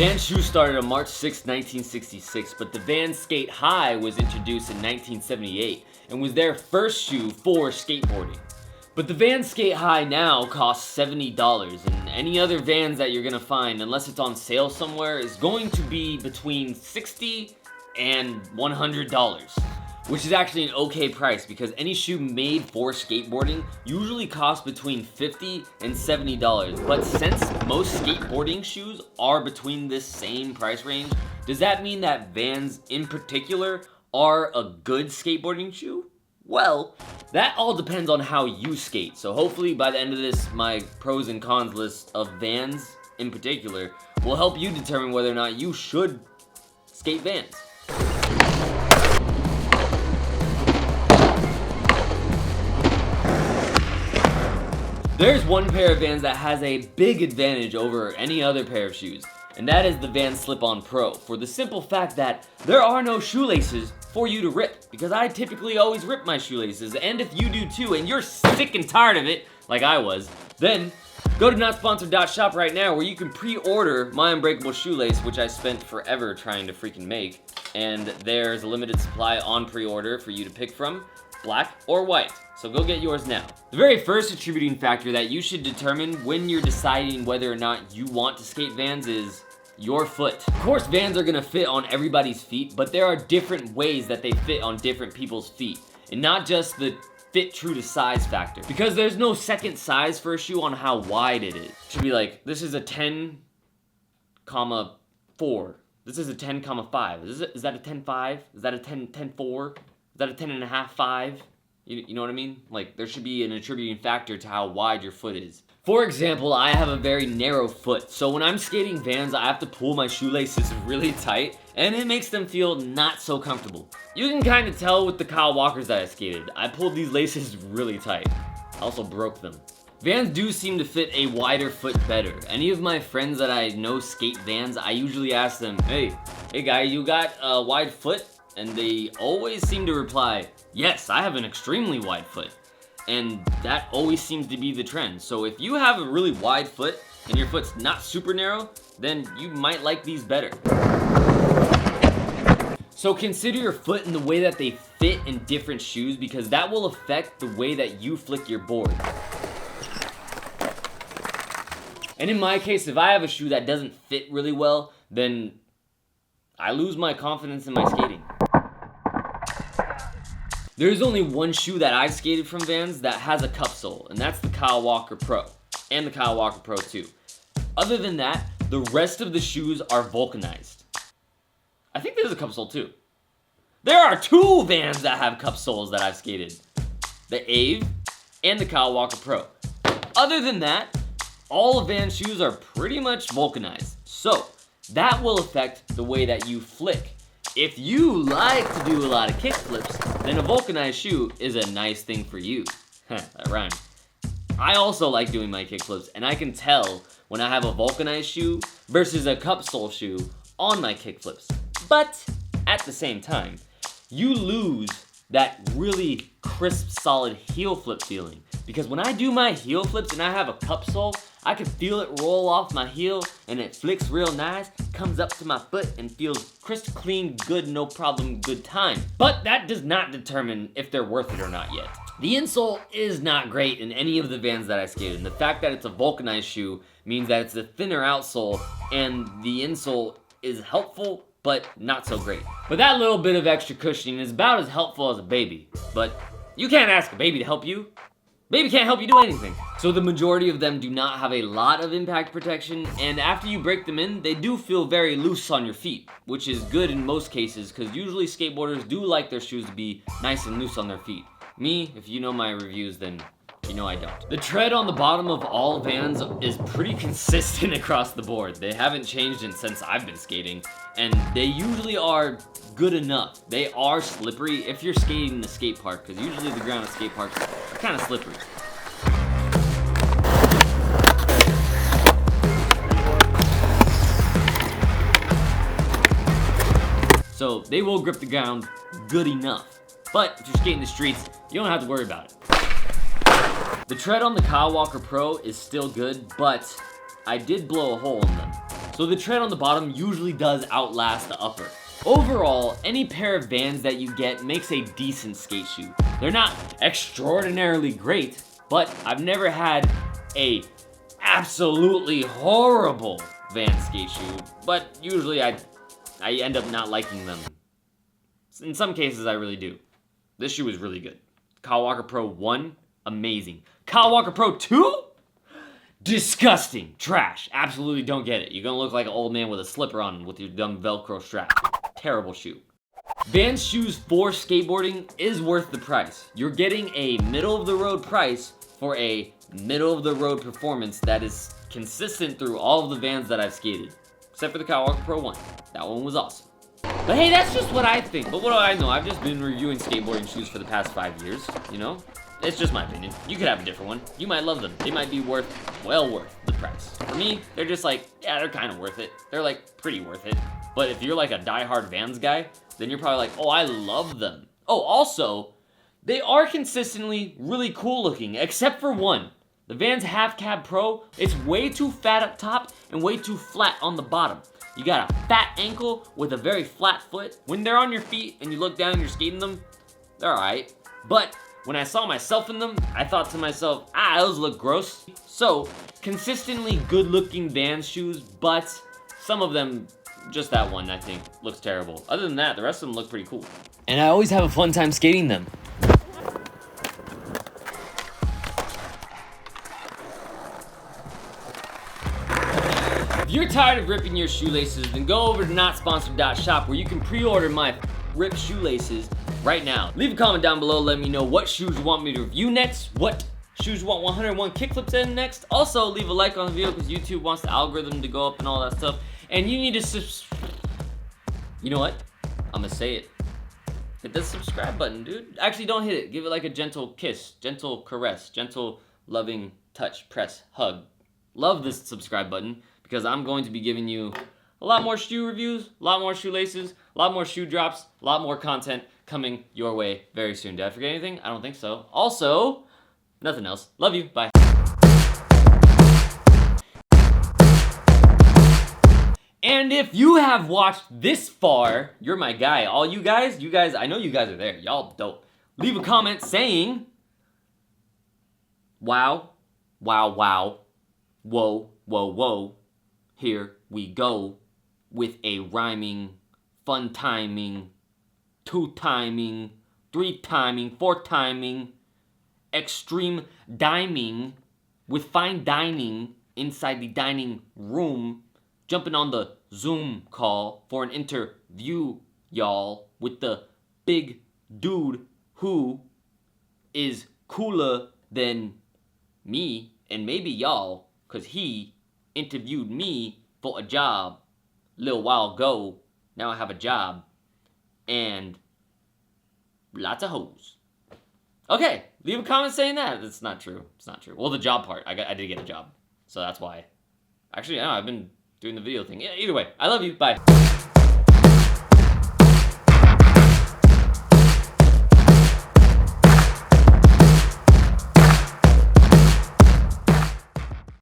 Vans shoes started on March 6, 1966, but the Vans Skate High was introduced in 1978 and was their first shoe for skateboarding. But the Vans Skate High now costs $70, and any other Vans that you're gonna find, unless it's on sale somewhere, is going to be between $60 and $100. Which is actually an okay price because any shoe made for skateboarding usually costs between $50 and $70. But since most skateboarding shoes are between this same price range, does that mean that Vans in particular are a good skateboarding shoe? Well, that all depends on how you skate. So hopefully by the end of this, my pros and cons list of Vans in particular will help you determine whether or not you should skate Vans. There's one pair of Vans that has a big advantage over any other pair of shoes, and that is the Vans Slip-On Pro, for the simple fact that there are no shoelaces for you to rip, because I typically always rip my shoelaces, and if you do too, and you're sick and tired of it, like I was, then go to notsponsored.shop right now where you can pre-order my unbreakable shoelace, which I spent forever trying to freaking make, and there's a limited supply on pre-order for you to pick from, black or white. So go get yours now. The very first attributing factor that you should determine when you're deciding whether or not you want to skate Vans is your foot. Of course, Vans are gonna fit on everybody's feet, but there are different ways that they fit on different people's feet, and not just the fit true to size factor. Because there's no second size for a shoe on how wide it is. It should be like, this is a 10,4. This is a 10,5. Is that a 10,5? Is that a 10,4? Is that a 10.5, 5? You know what I mean? Like, there should be an attributing factor to how wide your foot is. For example, I have a very narrow foot, so when I'm skating Vans, I have to pull my shoelaces really tight, and it makes them feel not so comfortable. You can kind of tell with the Kyle Walkers that I skated. I pulled these laces really tight. I also broke them. Vans do seem to fit a wider foot better. Any of my friends that I know skate Vans, I usually ask them, hey guy, you got a wide foot? And they always seem to reply, yes, I have an extremely wide foot. And that always seems to be the trend. So if you have a really wide foot and your foot's not super narrow, then you might like these better. So consider your foot and the way that they fit in different shoes, because that will affect the way that you flick your board. And in my case, if I have a shoe that doesn't fit really well, then I lose my confidence in my skating. There's only one shoe that I've skated from Vans that has a cup sole, and that's the Kyle Walker Pro, and the Kyle Walker Pro 2. Other than that, the rest of the shoes are vulcanized. I think there's a cup sole too. There are two Vans that have cup soles that I've skated. The Ave and the Kyle Walker Pro. Other than that, all of Vans shoes are pretty much vulcanized. So, that will affect the way that you flick. If you like to do a lot of kick flips, then a vulcanized shoe is a nice thing for you. That rhymed. I also like doing my kick flips, and I can tell when I have a vulcanized shoe versus a cup sole shoe on my kick flips. But at the same time, you lose that really crisp, solid heel flip feeling. Because when I do my heel flips and I have a cup sole, I can feel it roll off my heel and it flicks real nice, comes up to my foot and feels crisp, clean, good, no problem, good time. But that does not determine if they're worth it or not yet. The insole is not great in any of the Vans that I skated, and the fact that it's a vulcanized shoe means that it's a thinner outsole and the insole is helpful, but not so great. But that little bit of extra cushioning is about as helpful as a baby. But you can't ask a baby to help you. Baby can't help you do anything. So the majority of them do not have a lot of impact protection, and after you break them in, they do feel very loose on your feet, which is good in most cases, because usually skateboarders do like their shoes to be nice and loose on their feet. Me, if you know my reviews, then you know I don't. The tread on the bottom of all Vans is pretty consistent across the board. They haven't changed it since I've been skating, and they usually are good enough. They are slippery if you're skating in the skate park, because usually the ground at skate parks are kind of slippery. So they will grip the ground good enough. But if you're skating the streets, you don't have to worry about it. The tread on the Kyle Walker Pro is still good, but I did blow a hole in them. So so the tread on the bottom usually does outlast the upper. Overall, any pair of Vans that you get makes a decent skate shoe. They're not extraordinarily great, but I've never had a absolutely horrible Vans skate shoe, but usually I end up not liking them. In some cases, I really do. This shoe is really good. Kyle Walker Pro 1, amazing. Kyle Walker Pro 2? Disgusting. Trash. Absolutely don't get it. You're gonna look like an old man with a slipper on with your dumb Velcro strap. Terrible shoe. Vans shoes for skateboarding is worth the price. You're getting a middle-of-the-road price for a middle-of-the-road performance that is consistent through all of the Vans that I've skated. Except for the Kyle Walker Pro 1. That one was awesome. But hey, that's just what I think. But what do I know? I've just been reviewing skateboarding shoes for the past 5 years, you know? It's just my opinion. You could have a different one. You might love them. They might be well worth the price. For me, they're just like, yeah, they're kind of worth it. They're like pretty worth it. But if you're like a diehard Vans guy, then you're probably like, oh, I love them. Oh, also, they are consistently really cool looking, except for one. The Vans Half Cab Pro, it's way too fat up top and way too flat on the bottom. You got a fat ankle with a very flat foot. When they're on your feet and you look down and you're skating them, they're alright. But when I saw myself in them, I thought to myself, those look gross. So, consistently good looking Vans shoes, but some of them, just that one I think, looks terrible. Other than that, the rest of them look pretty cool. And I always have a fun time skating them. If you're tired of ripping your shoelaces, then go over to notsponsored.shop where you can pre-order my ripped shoelaces right now. Leave a comment down below, let me know what shoes you want me to review next, what shoes you want 101 kickflips in next. Also, leave a like on the video because YouTube wants the algorithm to go up and all that stuff. And you need to You know what? I'm gonna say it. Hit the subscribe button, dude. Actually, don't hit it. Give it like a gentle kiss, gentle caress, gentle loving touch, press, hug. Love this subscribe button because I'm going to be giving you a lot more shoe reviews, a lot more shoelaces, a lot more shoe drops, a lot more content coming your way very soon. Did I forget anything? I don't think so. Also, nothing else. Love you. Bye. And if you have watched this far, you're my guy. All you guys, I know you guys are there. Y'all dope. Leave a comment saying, wow, wow, wow, whoa, whoa, whoa. Here we go with a rhyming, fun timing, 2-timing, 3-timing, 4-timing, extreme diming with fine dining inside the dining room, jumping on the Zoom call for an interview, y'all, with the big dude who is cooler than me and maybe y'all, because he interviewed me for a job a little while ago. Now I have a job and lots of hoes. Okay, leave a comment saying that. It's not true. It's not true. Well, the job part, I did get a job, so that's why. Actually, I don't know, I've been doing the video thing. Yeah, either way, I love you. Bye.